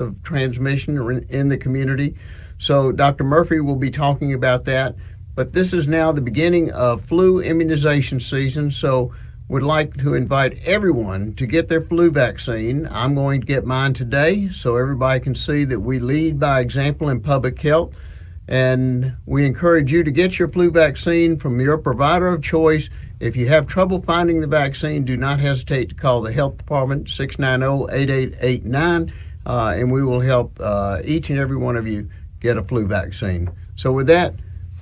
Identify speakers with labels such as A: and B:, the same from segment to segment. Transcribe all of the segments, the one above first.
A: of transmission in the community. So Dr. Murphy will be talking about that. But this is now the beginning of flu immunization season, so would like to invite everyone to get their flu vaccine. I'm going to get mine today so everybody can see that we lead by example in public health. And we encourage you to get your flu vaccine from your provider of choice. If you have trouble finding the vaccine, do not hesitate to call the health department, 690-8889, and we will help each and every one of you get a flu vaccine. So with that,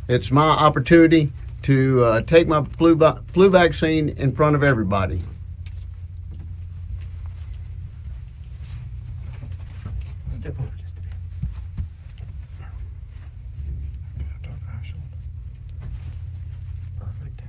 A: it's my opportunity to take my flu vaccine in front of everybody.
B: Step over just a bit. Perfect.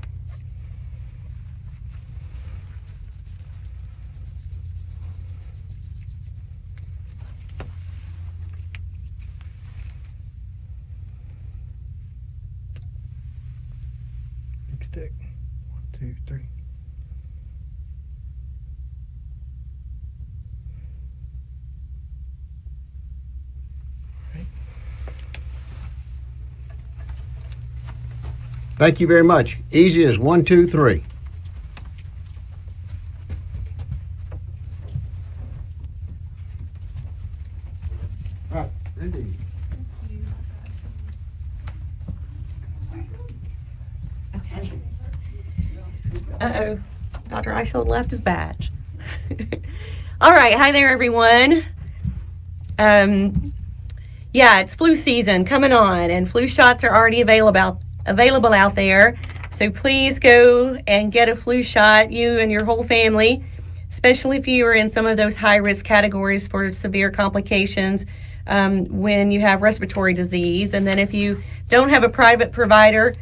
B: Big stick. 1, 2, 3.
A: Thank you very much. Easy as 1, 2, 3. Right, Randy.
C: Okay. Uh-oh. Dr. Eichel left his badge. All right. Hi there, everyone. Yeah, it's flu season coming on, and flu shots are already available out there. So please go and get a flu shot, you and your whole family, especially if you are in some of those high-risk categories for severe complications when you have respiratory disease. And then if you don't have a private provider,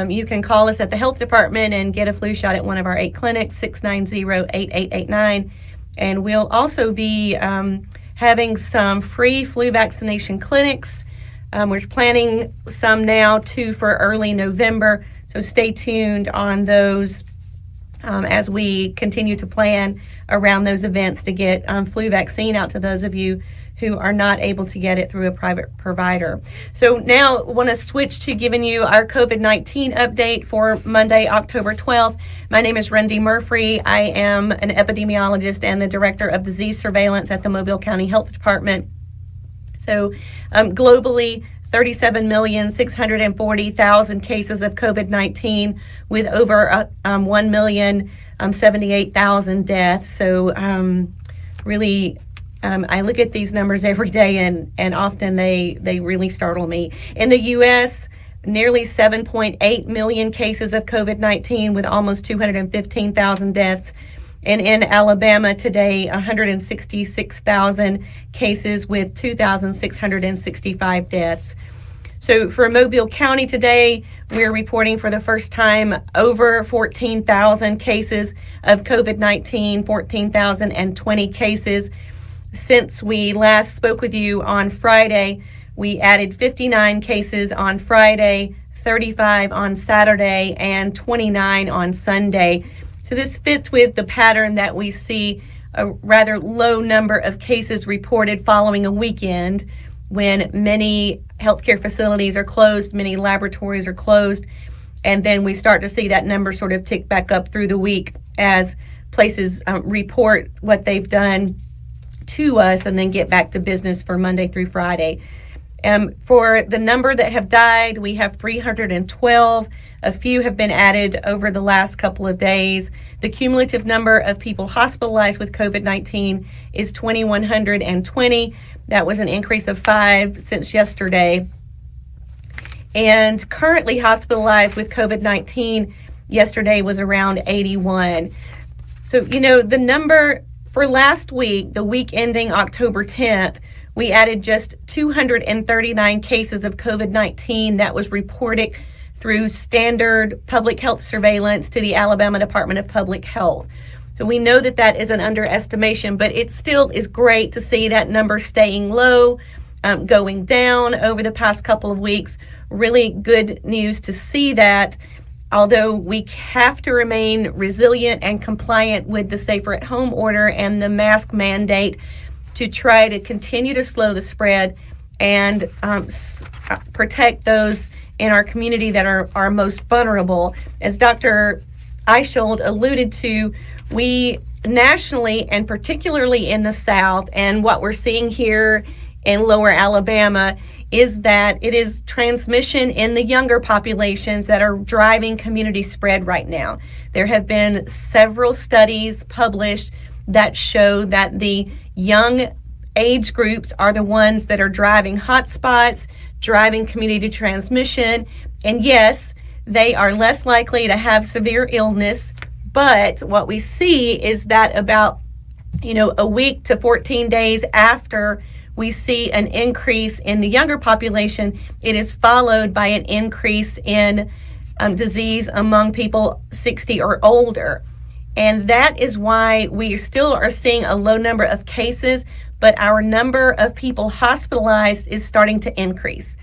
C: you can call us at the health department and get a flu shot at one of our 8 clinics, 690-8889. And we'll also be having some free flu vaccination clinics. We're planning some now too for early November, so stay tuned on those as we continue to plan around those events to get flu vaccine out to those of you who are not able to get it through a private provider. So now I want to switch to giving you our COVID-19 update for Monday, October 12th. My name is Randy Murphy. I am an epidemiologist and the director of disease surveillance at the Mobile County Health Department. So globally, 37,640,000 cases of COVID-19 with over 1,078,000 deaths. So really, I look at these numbers every day and often they really startle me. In the U.S., nearly 7.8 million cases of COVID-19 with almost 215,000 deaths. And in Alabama today, 166,000 cases with 2,665 deaths. So for Mobile County today, we're reporting for the first time over 14,000 cases of COVID-19, 14,020 cases. Since we last spoke with you on Friday, we added 59 cases on Friday, 35 on Saturday, and 29 on Sunday. So this fits with the pattern that we see a rather low number of cases reported following a weekend when many healthcare facilities are closed, many laboratories are closed, and then we start to see that number sort of tick back up through the week as places report what they've done to us and then get back to business for Monday through Friday. For the number that have died, we have 312. A few have been added over the last couple of days. The cumulative number of people hospitalized with COVID-19 is 2,120. That was an increase of 5 since yesterday. And currently hospitalized with COVID-19 yesterday was around 81. So, the number for last week, the week ending October 10th, we added just 239 cases of COVID-19 that was reported through standard public health surveillance to the Alabama Department of Public Health. So we know that that is an underestimation, but it still is great to see that number staying low, going down over the past couple of weeks. Really good news to see that. Although we have to remain resilient and compliant with the safer at home order and the mask mandate to try to continue to slow the spread and protect those in our community that are most vulnerable. As Dr. Eichhold alluded to, we nationally, and particularly in the South, and what we're seeing here in lower Alabama, is that it is transmission in the younger populations that are driving community spread right now. There have been several studies published that show that the young age groups are the ones that are driving hotspots, driving community transmission. And yes, they are less likely to have severe illness, but what we see is that about, a week to 14 days after we see an increase in the younger population, it is followed by an increase in disease among people 60 or older. And that is why we still are seeing a low number of cases, but our number of people hospitalized is starting to increase.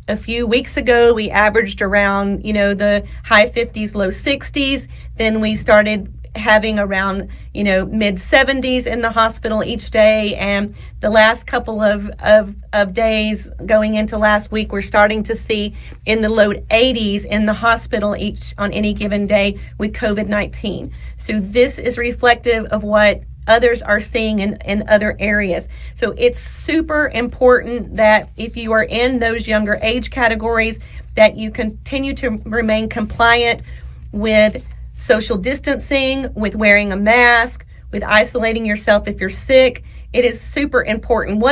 C: A few weeks ago, we averaged around, the high 50s, low 60s. Then we started having around, mid 70s in the hospital each day. And the last couple of days going into last week, we're starting to see in the low 80s in the hospital each on any given day with COVID-19. So this is reflective of what others are seeing in other areas. So it's super important that if you are in those younger age categories, that you continue to remain compliant with social distancing, with wearing a mask, with isolating yourself if you're sick. It is super important.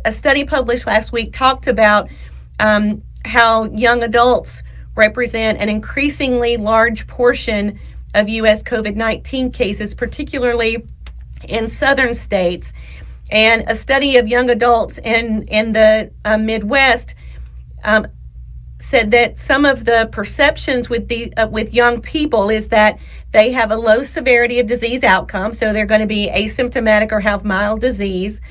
C: A study published last week talked about how young adults represent an increasingly large portion of U.S. COVID-19 cases, particularly in southern states. And a study of young adults in the Midwest said that some of the perceptions with young people is that they have a low severity of disease outcome, so they're going to be asymptomatic or have mild disease.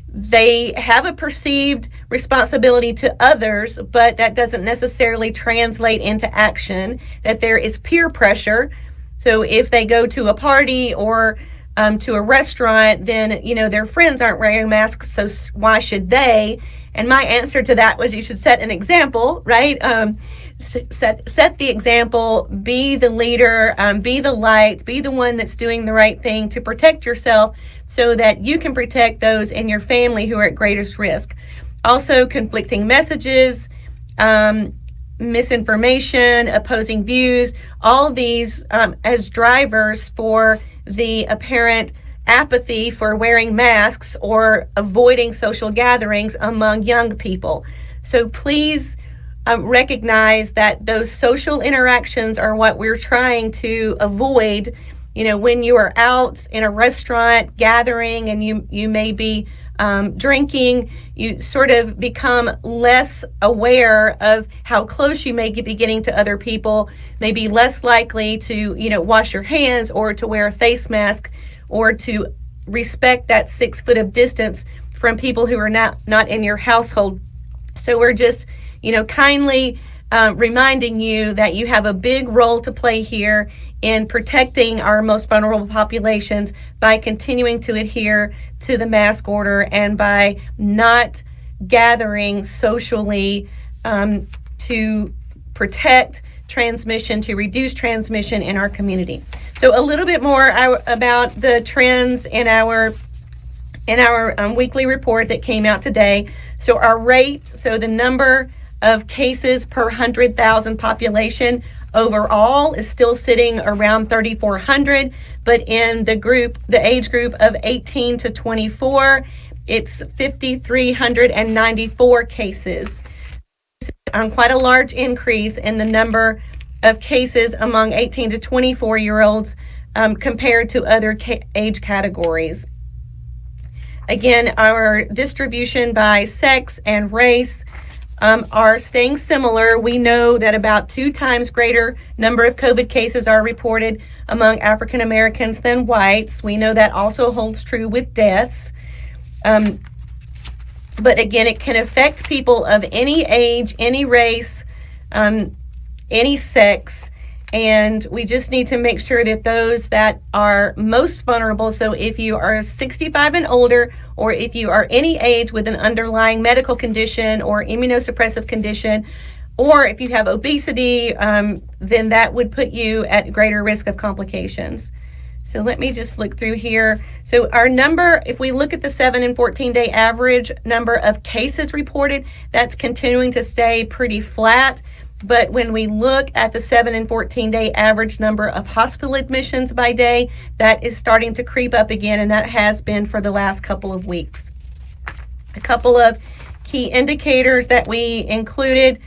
C: They have a perceived responsibility to others, but that doesn't necessarily translate into action, that there is peer pressure. So if they go to a party or to a restaurant, then, their friends aren't wearing masks, so why should they? And my answer to that was you should set an example, right? Set the example, be the leader, be the light, be the one that's doing the right thing to protect yourself so that you can protect those in your family who are at greatest risk. Also, conflicting messages, misinformation, opposing views, all these as drivers for the apparent apathy for wearing masks or avoiding social gatherings among young people. So please recognize that those social interactions are what we're trying to avoid. When you are out in a restaurant gathering and you may be drinking, you sort of become less aware of how close you may be getting to other people, maybe less likely to, wash your hands or to wear a face mask or to respect that 6 foot of distance from people who are not in your household. So we're just, kindly reminding you that you have a big role to play here in protecting our most vulnerable populations by continuing to adhere to the mask order and by not gathering socially to protect transmission, to reduce transmission in our community. So a little bit more about the trends in our weekly report that came out today. So our rate, so the number of cases per 100,000 population overall is still sitting around 3,400, but in the age group of 18 to 24, it's 5,394 cases. Quite a large increase in the number of cases among 18 to 24-year-olds compared to other age categories. Again, our distribution by sex and race are staying similar. We know that about 2 times greater number of COVID cases are reported among African Americans than whites. We know that also holds true with deaths. But again, it can affect people of any age, any race, any sex. And we just need to make sure that those that are most vulnerable, so if you are 65 and older, or if you are any age with an underlying medical condition or immunosuppressive condition, or if you have obesity, then that would put you at greater risk of complications. So let me just look through here. So our number, if we look at the 7 and 14-day average number of cases reported, that's continuing to stay pretty flat. But when we look at the 7 and 14-day average number of hospital admissions by day, that is starting to creep up again, and that has been for the last couple of weeks. A couple of key indicators that we included,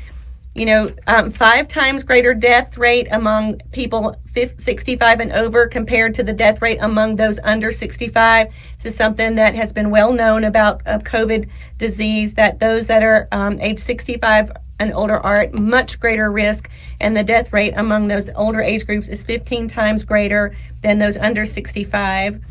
C: 5 times greater death rate among people 65 and over compared to the death rate among those under 65. This is something that has been well known about COVID disease, that those that are age 65 and older are at much greater risk, and the death rate among those older age groups is 15 times greater than those under 65.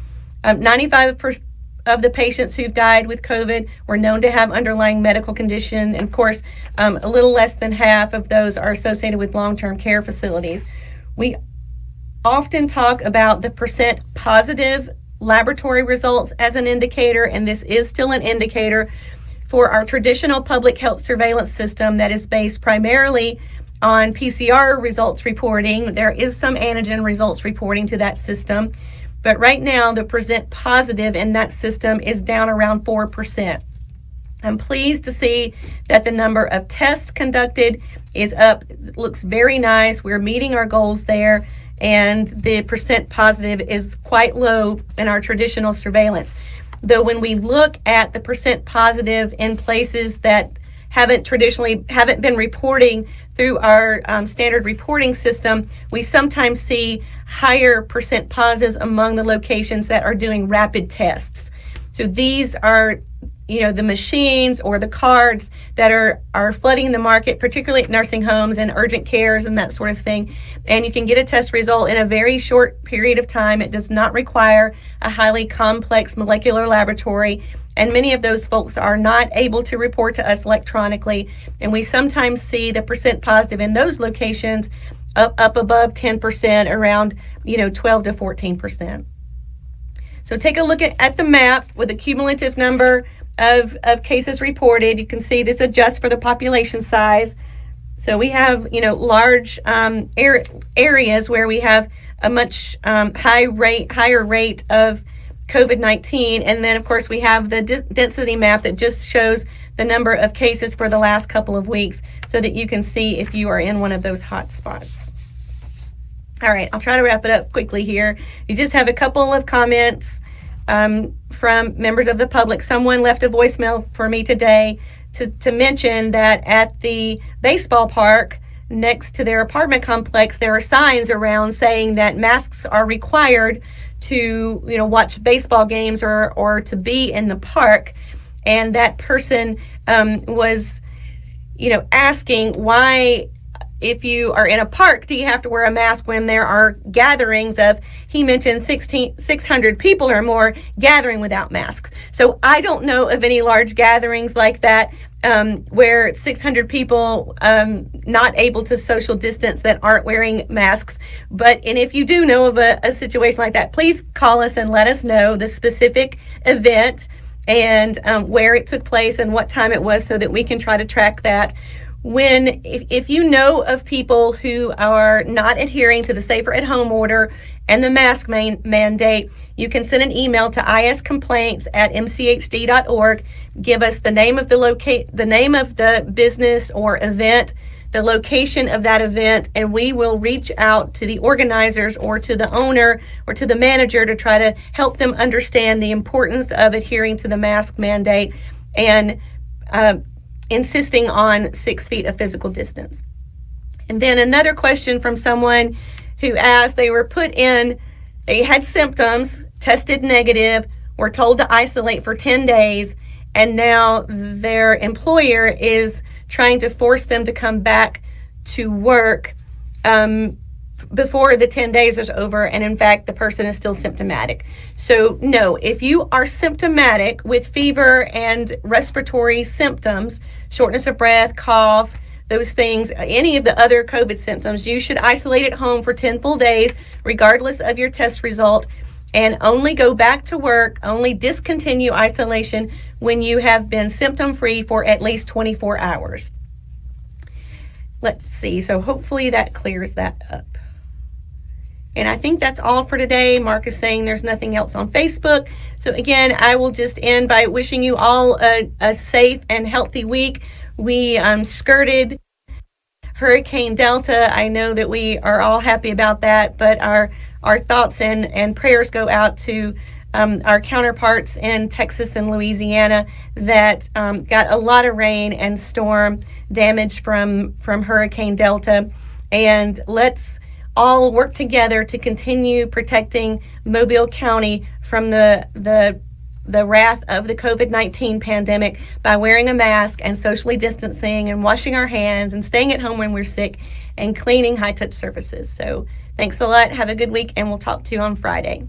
C: 95% of the patients who've died with COVID were known to have underlying medical condition, and of course, a little less than half of those are associated with long-term care facilities. We often talk about the percent positive laboratory results as an indicator, and this is still an indicator for our traditional public health surveillance system that is based primarily on PCR results reporting. There is some antigen results reporting to that system, but right now the percent positive in that system is down around 4%. I'm pleased to see that the number of tests conducted is up. It looks very nice. We're meeting our goals there, and the percent positive is quite low in our traditional surveillance. Though when we look at the percent positive in places that haven't been reporting through our standard reporting system, we sometimes see higher percent positives among the locations that are doing rapid tests. So these are the machines or the cards that are flooding the market, particularly at nursing homes and urgent cares and that sort of thing. And you can get a test result in a very short period of time. It does not require a highly complex molecular laboratory. And many of those folks are not able to report to us electronically. And we sometimes see the percent positive in those locations up above 10%, around 12 to 14%. So take a look at the map with a cumulative number of cases reported. You can see this adjusts for the population size. So we have, large areas where we have a much higher rate of COVID-19. And then, of course, we have the density map that just shows the number of cases for the last couple of weeks so that you can see if you are in one of those hot spots. All right, I'll try to wrap it up quickly here. You just have a couple of comments from members of the public. Someone left a voicemail for me today to mention that at the baseball park next to their apartment complex, there are signs around saying that masks are required to watch baseball games or to be in the park. And that person was asking why, if you are in a park, do you have to wear a mask when there are gatherings of, he mentioned 600 people or more gathering without masks. So I don't know of any large gatherings like that where 600 people not able to social distance that aren't wearing masks. And if you do know of a situation like that, please call us and let us know the specific event and where it took place and what time it was so that we can try to track that. If you know of people who are not adhering to the Safer at Home order and the mask mandate, you can send an email to iscomplaints@mchd.org. Give us the name of the name of the business or event, the location of that event, and we will reach out to the organizers or to the owner or to the manager to try to help them understand the importance of adhering to the mask mandate and insisting on 6 feet of physical distance. And then another question from someone who asked, they had symptoms, tested negative, were told to isolate for 10 days, and now their employer is trying to force them to come back to work before the 10 days is over, and in fact the person is still symptomatic. So no, if you are symptomatic with fever and respiratory symptoms, shortness of breath, cough, those things, any of the other COVID symptoms, you should isolate at home for 10 full days, regardless of your test result, and only go back to work, only discontinue isolation when you have been symptom-free for at least 24 hours. Let's see, so hopefully that clears that up. And I think that's all for today. Mark is saying there's nothing else on Facebook. So again, I will just end by wishing you all a safe and healthy week. We skirted Hurricane Delta. I know that we are all happy about that, but our thoughts and prayers go out to our counterparts in Texas and Louisiana that got a lot of rain and storm damage from Hurricane Delta. And let's all work together to continue protecting Mobile County from the wrath of the COVID-19 pandemic by wearing a mask and socially distancing and washing our hands and staying at home when we're sick and cleaning high-touch surfaces. So thanks a lot. Have a good week, and we'll talk to you on Friday.